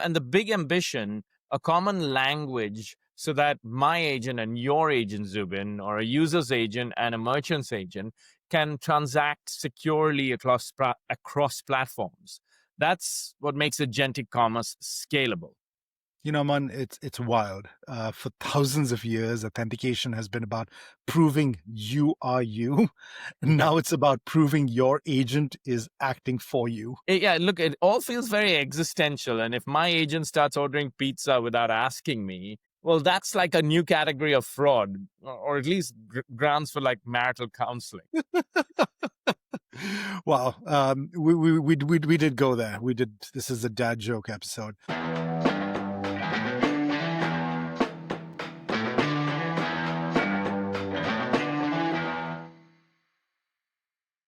And the big ambition, a common language so that my agent and your agent, Zubin, or a user's agent and a merchant's agent can transact securely across platforms. That's what makes agentic commerce scalable. Man, it's wild. For thousands of years, authentication has been about proving you are you. Now it's about proving your agent is acting for you. Yeah, look, it all feels very existential. And if my agent starts ordering pizza without asking me, well, that's like a new category of fraud, or at least grounds for like marital counseling. Wow, we did go there. We did. This is a dad joke episode.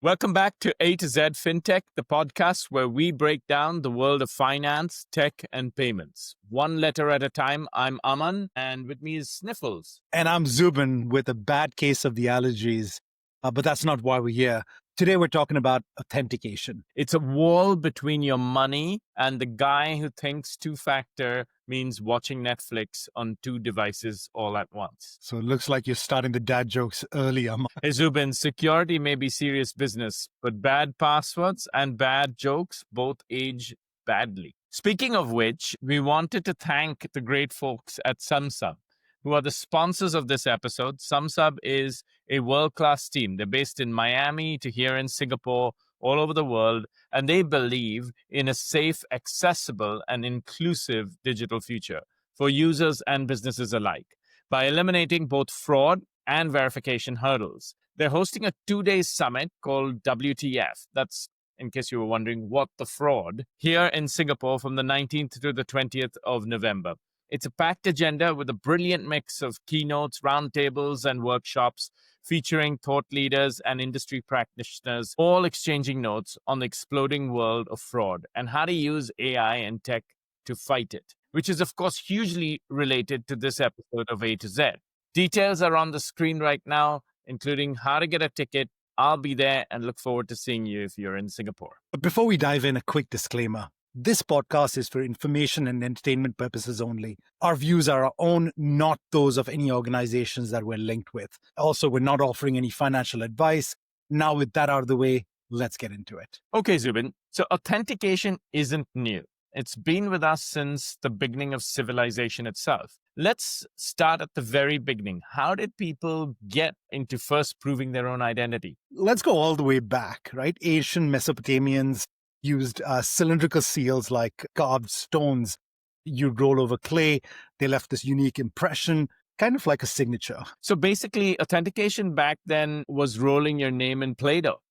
Welcome back to A to Z FinTech, the podcast where we break down the world of finance, tech, and payments. One letter at a time. I'm Aman, and with me is Sniffles. And I'm Zubin with a bad case of the allergies, but that's not why we're here. Today, we're talking about authentication. It's a wall between your money and the guy who thinks two-factor means watching Netflix on two devices all at once. So it looks like you're starting the dad jokes early, Aman. Hey, Zubin, security may be serious business, but bad passwords and bad jokes both age badly. Speaking of which, we wanted to thank the great folks at Samsub, who are the sponsors of this episode. Samsub is a world-class team. They're based in Miami to here in Singapore, all over the world, and they believe in a safe, accessible, and inclusive digital future for users and businesses alike by eliminating both fraud and verification hurdles. They're hosting a 2-day summit called WTF. That's, in case you were wondering, what the fraud, here in Singapore from the 19th to the 20th of November. It's a packed agenda with a brilliant mix of keynotes, roundtables, and workshops featuring thought leaders and industry practitioners, all exchanging notes on the exploding world of fraud and how to use AI and tech to fight it, which is, of course, hugely related to this episode of A to Z. Details are on the screen right now, including how to get a ticket. I'll be there and look forward to seeing you if you're in Singapore. But before we dive in, a quick disclaimer. This podcast is for information and entertainment purposes only. Our views are our own, not those of any organizations that we're linked with. Also, we're not offering any financial advice. Now, with that out of the way, let's get into it. Okay, Zubin. So authentication isn't new. It's been with us since the beginning of civilization itself. Let's start at the very beginning. How did people get into first proving their own identity? Let's go all the way back, right? Ancient Mesopotamians used cylindrical seals like carved stones. You roll over clay. They left this unique impression, kind of like a signature. So basically, authentication back then was rolling your name in Play-Doh.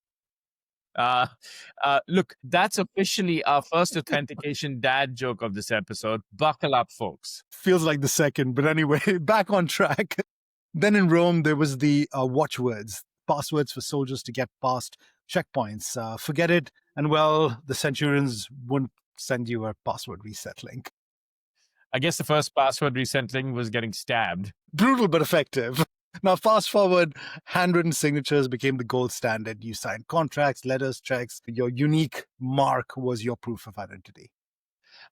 Look, that's officially our first authentication dad joke of this episode. Buckle up, folks. Feels like the second, but anyway, back on track. Then in Rome, there was the watchwords, passwords for soldiers to get past checkpoints. Forget it. And well, the centurions wouldn't send you a password reset link. I guess the first password reset link was getting stabbed. Brutal but effective. Now, fast forward, handwritten signatures became the gold standard. You signed contracts, letters, checks. Your unique mark was your proof of identity.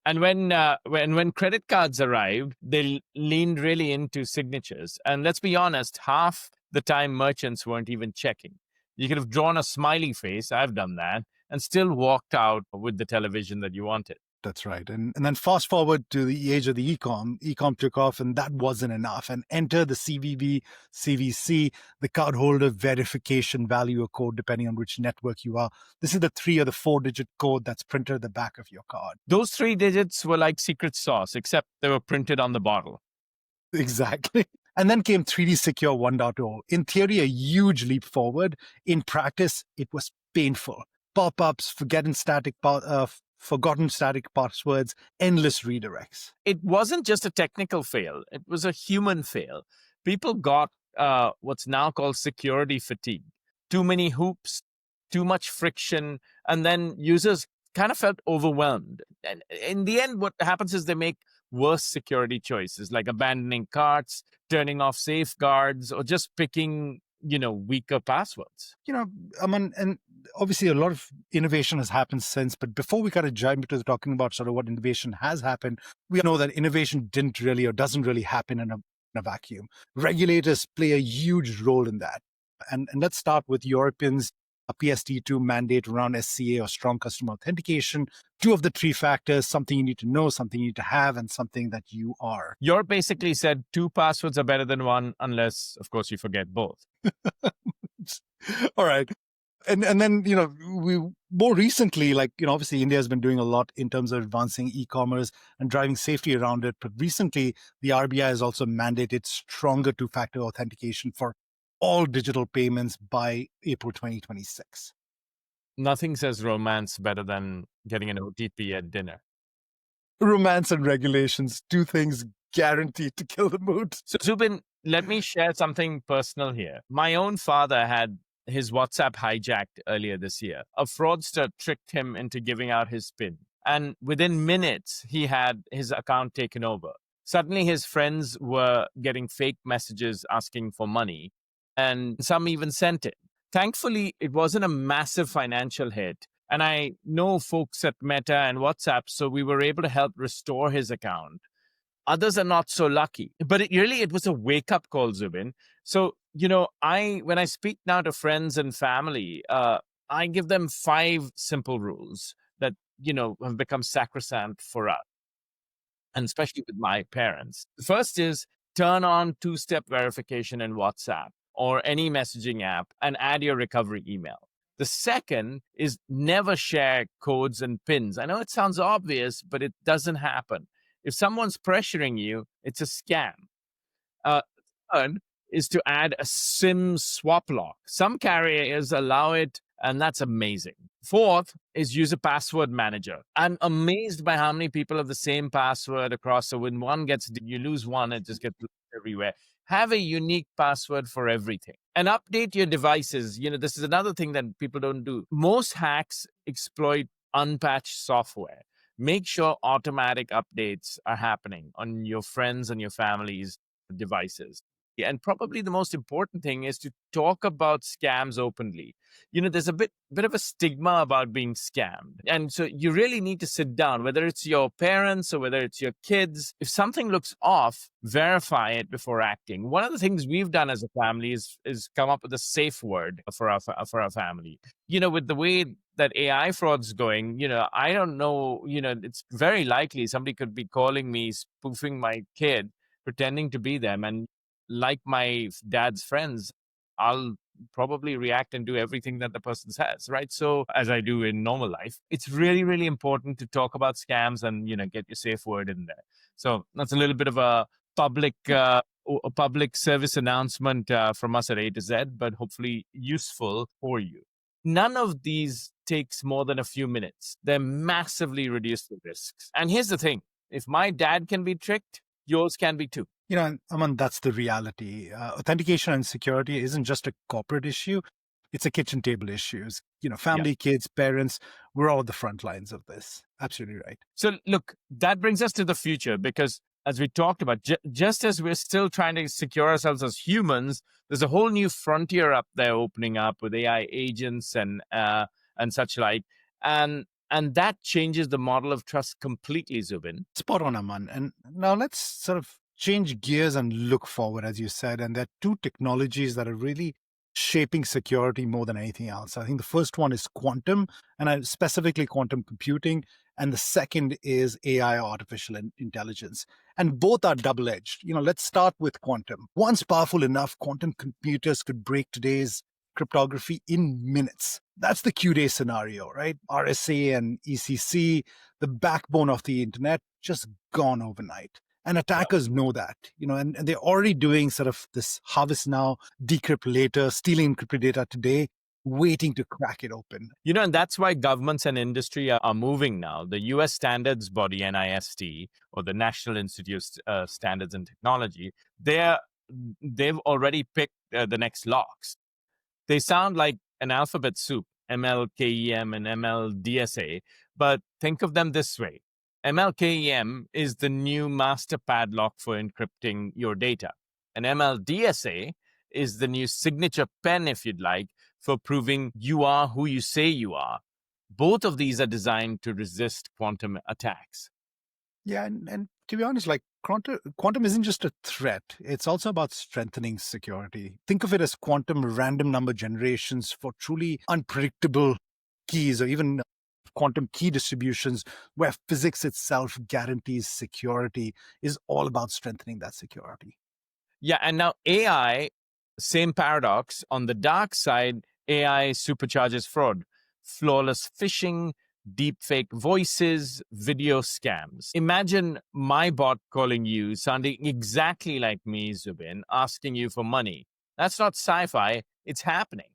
And when credit cards arrived, they leaned really into signatures. And let's be honest, half the time merchants weren't even checking. You could have drawn a smiley face, I've done that, and still walked out with the television that you wanted. That's right. And then fast forward to the age of the e-com. E-com took off and that wasn't enough. And enter the CVV, CVC, the cardholder verification value code, depending on which network you are. This is the 3 or the 4-digit code that's printed at the back of your card. Those 3 digits were like secret sauce, except they were printed on the bottle. Exactly. And then came 3D Secure 1.0. In theory, a huge leap forward. In practice, it was painful. Pop-ups, forgotten static passwords, endless redirects. It wasn't just a technical fail. It was a human fail. People got what's now called security fatigue. Too many hoops, too much friction, and then users kind of felt overwhelmed. And in the end, what happens is they make worse security choices, like abandoning carts, turning off safeguards, or just picking weaker passwords. Aman, and obviously a lot of innovation has happened since, but before we kind of jump into talking about sort of what innovation has happened, we know that innovation didn't really or doesn't really happen in a vacuum. Regulators play a huge role in that. And let's start with Europeans, a PSD2 mandate around SCA or strong customer authentication. Two of the three factors, something you need to know, something you need to have, and something that you are. Europe basically said 2 passwords are better than 1, unless, of course, you forget both. All right. And then, we more recently, obviously India has been doing a lot in terms of advancing e-commerce and driving safety around it. But recently, the RBI has also mandated stronger two-factor authentication for all digital payments by April 2026. Nothing says romance better than getting an OTP at dinner. Romance and regulations, two things guaranteed to kill the mood. So, Zubin, let me share something personal here. My own father had his WhatsApp hijacked earlier this year. A fraudster tricked him into giving out his PIN. And within minutes, he had his account taken over. Suddenly, his friends were getting fake messages asking for money, and some even sent it. Thankfully, it wasn't a massive financial hit. And I know folks at Meta and WhatsApp, so we were able to help restore his account. Others are not so lucky. But it was a wake-up call, Zubin. So, when I speak now to friends and family, I give them 5 simple rules that, have become sacrosanct for us, and especially with my parents. The first is turn on 2-step verification in WhatsApp or any messaging app and add your recovery email. The second is never share codes and PINs. I know it sounds obvious, but it doesn't happen. If someone's pressuring you, it's a scam. Third is to add a SIM swap lock. Some carriers allow it, and that's amazing. Fourth is use a password manager. I'm amazed by how many people have the same password across. So when one gets, you lose one, it just gets everywhere. Have a unique password for everything. And update your devices. This is another thing that people don't do. Most hacks exploit unpatched software. Make sure automatic updates are happening on your friends and your family's devices. And probably the most important thing is to talk about scams openly. There's a bit of a stigma about being scammed. And so you really need to sit down, whether it's your parents or whether it's your kids. If something looks off, verify it before acting. One of the things we've done as a family is come up with a safe word for our family. With the way that AI fraud's going, I don't know, it's very likely somebody could be calling me, spoofing my kid, pretending to be them. And like my dad's friends, I'll probably react and do everything that the person says, right? So as I do in normal life, it's really, really important to talk about scams and, get your safe word in there. So that's a little bit of a public service announcement from us at A to Z, but hopefully useful for you. None of these takes more than a few minutes. They're massively reduced the risks. And here's the thing. If my dad can be tricked, yours can be too. Aman, that's the reality. Authentication and security isn't just a corporate issue. It's a kitchen table issue. Family, kids, parents, we're all the front lines of this. Absolutely right. So look, that brings us to the future because as we talked about, just as we're still trying to secure ourselves as humans, there's a whole new frontier up there opening up with AI agents and such like. And that changes the model of trust completely, Zubin. Spot on, Aman. And now let's sort of change gears and look forward, as you said. And there are 2 technologies that are really shaping security more than anything else. I think the first one is quantum, and specifically quantum computing. And the second is AI, artificial intelligence. And both are double-edged. Let's start with quantum. Once powerful enough, quantum computers could break today's cryptography in minutes. That's the Q-Day scenario, right? RSA and ECC, the backbone of the internet, just gone overnight. And attackers know that, and they're already doing sort of this harvest now, decrypt later, stealing encrypted data today, waiting to crack it open. And that's why governments and industry are moving now. The US standards body, NIST, or the National Institute of Standards and Technology, they've already picked the next locks. They sound like an alphabet soup, MLKEM and MLDSA, but think of them this way. MLKEM is the new master padlock for encrypting your data. And MLDSA is the new signature pen, if you'd like, for proving you are who you say you are. Both of these are designed to resist quantum attacks. Yeah, and to be honest, like quantum isn't just a threat, it's also about strengthening security. Think of it as quantum random number generations for truly unpredictable keys, or even quantum key distributions where physics itself guarantees security, is all about strengthening that security. Yeah, and now AI, same paradox. On the dark side, AI supercharges fraud, flawless phishing, deepfake voices, video scams. Imagine my bot calling you, sounding exactly like me, Zubin, asking you for money. That's not sci-fi, it's happening.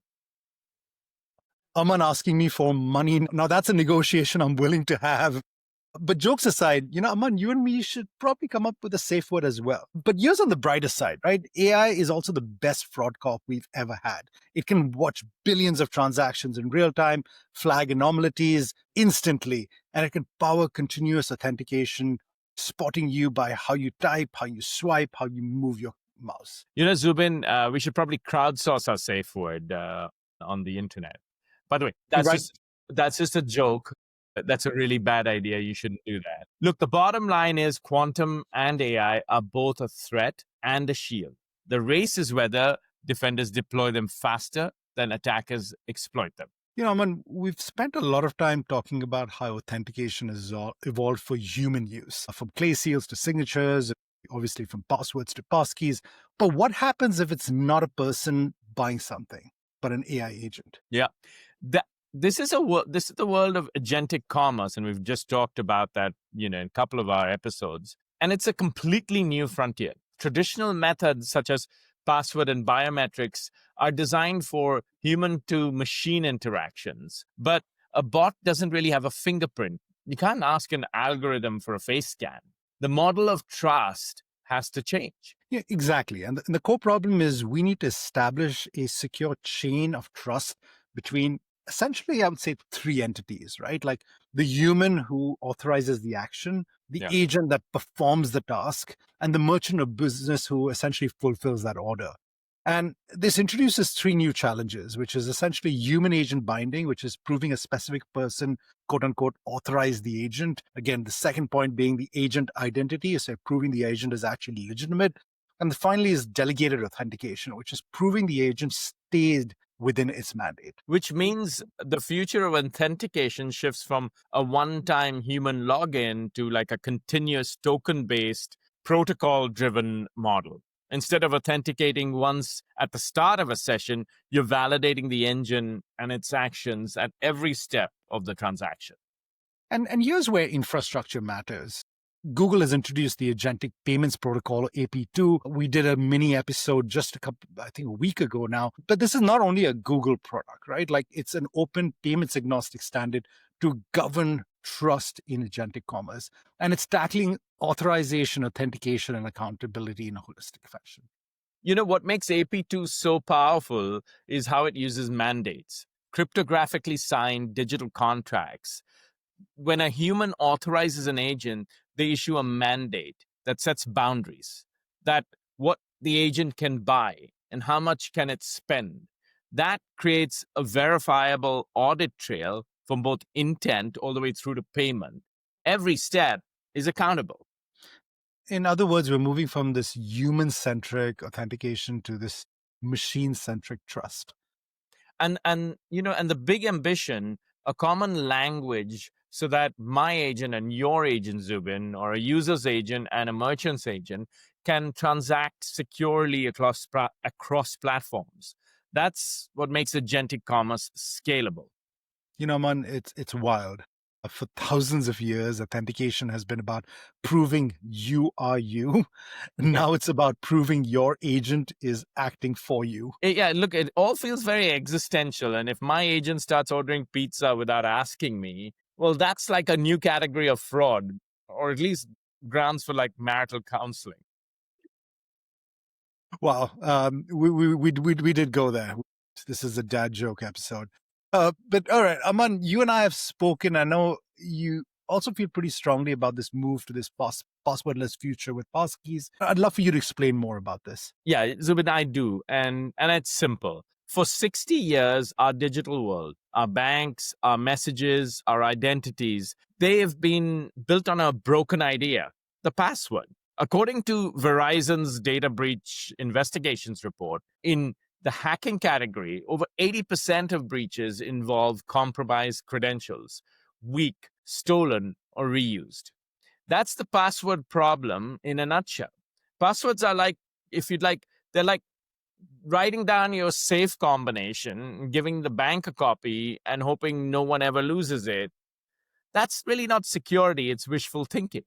Aman asking me for money, now that's a negotiation I'm willing to have. But jokes aside, Aman, you and me should probably come up with a safe word as well. But here's on the brighter side, right? AI is also the best fraud cop we've ever had. It can watch billions of transactions in real time, flag anomalies instantly, and it can power continuous authentication, spotting you by how you type, how you swipe, how you move your mouse. Zubin, we should probably crowdsource our safe word on the internet. By the way, that's just a joke. That's a really bad idea. You shouldn't do that. Look, the bottom line is quantum and AI are both a threat and a shield. The race is whether defenders deploy them faster than attackers exploit them. Aman, we've spent a lot of time talking about how authentication has evolved for human use, from clay seals to signatures, obviously from passwords to passkeys. But what happens if it's not a person buying something, but an AI agent? Yeah. This is the world of agentic commerce, and we've just talked about that, in a couple of our episodes. And it's a completely new frontier. Traditional methods such as password and biometrics are designed for human to machine interactions, but a bot doesn't really have a fingerprint. You can't ask an algorithm for a face scan. The model of trust has to change. Yeah, exactly. And the core problem is we need to establish a secure chain of trust between, essentially, I would say, three entities, right? Like the human who authorizes the action, the agent that performs the task, and the merchant of business who essentially fulfills that order. And this introduces three new challenges, which is essentially human agent binding, which is proving a specific person, quote unquote, authorized the agent. Again, the second point being the agent identity, so proving the agent is actually legitimate. And finally is delegated authentication, which is proving the agent stayed within its mandate. Which means the future of authentication shifts from a one-time human login to like a continuous token-based, protocol-driven model. Instead of authenticating once at the start of a session, you're validating the engine and its actions at every step of the transaction. And here's where infrastructure matters. Google has introduced the Agentic Payments Protocol, AP2. We did a mini episode just a week ago now. But this is not only a Google product, right? Like it's an open payments agnostic standard to govern trust in agentic commerce. And it's tackling authorization, authentication, and accountability in a holistic fashion. What makes AP2 so powerful is how it uses mandates, cryptographically signed digital contracts. When a human authorizes an agent, they issue a mandate that sets boundaries, that what the agent can buy and how much can it spend. That creates a verifiable audit trail from both intent all the way through to payment. Every step is accountable. In other words, we're moving from this human-centric authentication to this machine-centric trust. And the big ambition, a common language so that my agent and your agent, Zubin, or a user's agent and a merchant's agent can transact securely across platforms. That's what makes agentic commerce scalable. Man, it's wild. For thousands of years, authentication has been about proving you are you. Now it's about proving your agent is acting for you. Yeah, look, it all feels very existential. And if my agent starts ordering pizza without asking me, well, that's like a new category of fraud, or at least grounds for like marital counseling. Wow, we did go there. This is a dad joke episode. But all right, Aman, you and I have spoken. I know you also feel pretty strongly about this move to this passwordless future with passkeys. I'd love for you to explain more about this. Yeah, Zubin, I do. And it's simple. For 60 years, our digital world, our banks, our messages, our identities, they have been built on a broken idea, the password. According to Verizon's data breach investigations report, in the hacking category, over 80% of breaches involve compromised credentials, weak, stolen, or reused. That's the password problem in a nutshell. Passwords are like, if you'd like, they're like writing down your safe combination, giving the bank a copy, and hoping no one ever loses it. That's really not security, it's wishful thinking.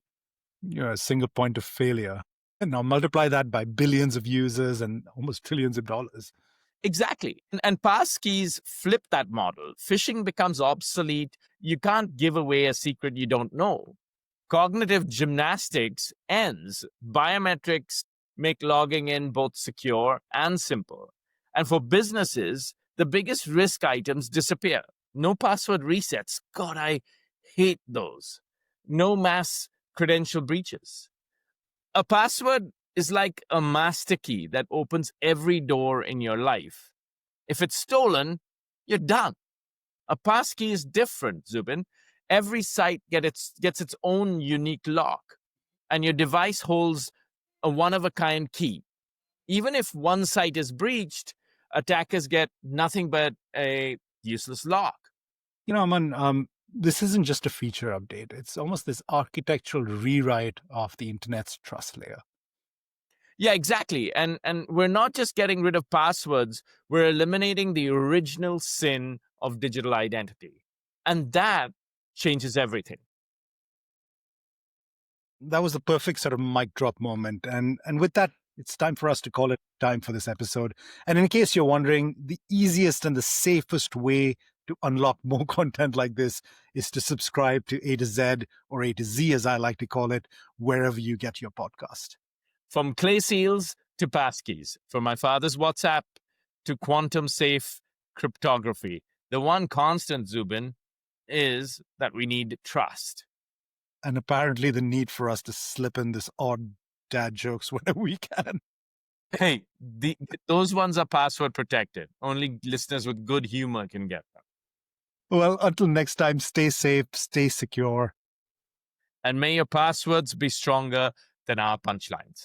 A single point of failure. And now multiply that by billions of users and almost trillions of dollars. Exactly. And passkeys flip that model. Phishing becomes obsolete. You can't give away a secret you don't know. Cognitive gymnastics ends. Biometrics make logging in both secure and simple. And for businesses, the biggest risk items disappear. No password resets. God, I hate those. No mass credential breaches. A password is like a master key that opens every door in your life. If it's stolen, you're done. A passkey is different, Zubin. Every site gets its own unique lock, and your device holds a one-of-a-kind key. Even if one site is breached, attackers get nothing but a useless lock. Aman, this isn't just a feature update. It's almost this architectural rewrite of the internet's trust layer. Yeah, exactly. And we're not just getting rid of passwords, we're eliminating the original sin of digital identity. And that changes everything. That was the perfect sort of mic drop moment. And with that, it's time for us to call it time for this episode. And in case you're wondering, the easiest and the safest way to unlock more content like this is to subscribe to A to Z, or A to Z as I like to call it, wherever you get your podcast. From clay seals to passkeys, from my father's WhatsApp to quantum safe cryptography, the one constant, Zubin, is that we need trust. And apparently the need for us to slip in this odd dad jokes whenever we can. Hey, those ones are password protected. Only listeners with good humor can get them. Well, until next time, stay safe, stay secure. And may your passwords be stronger than our punchlines.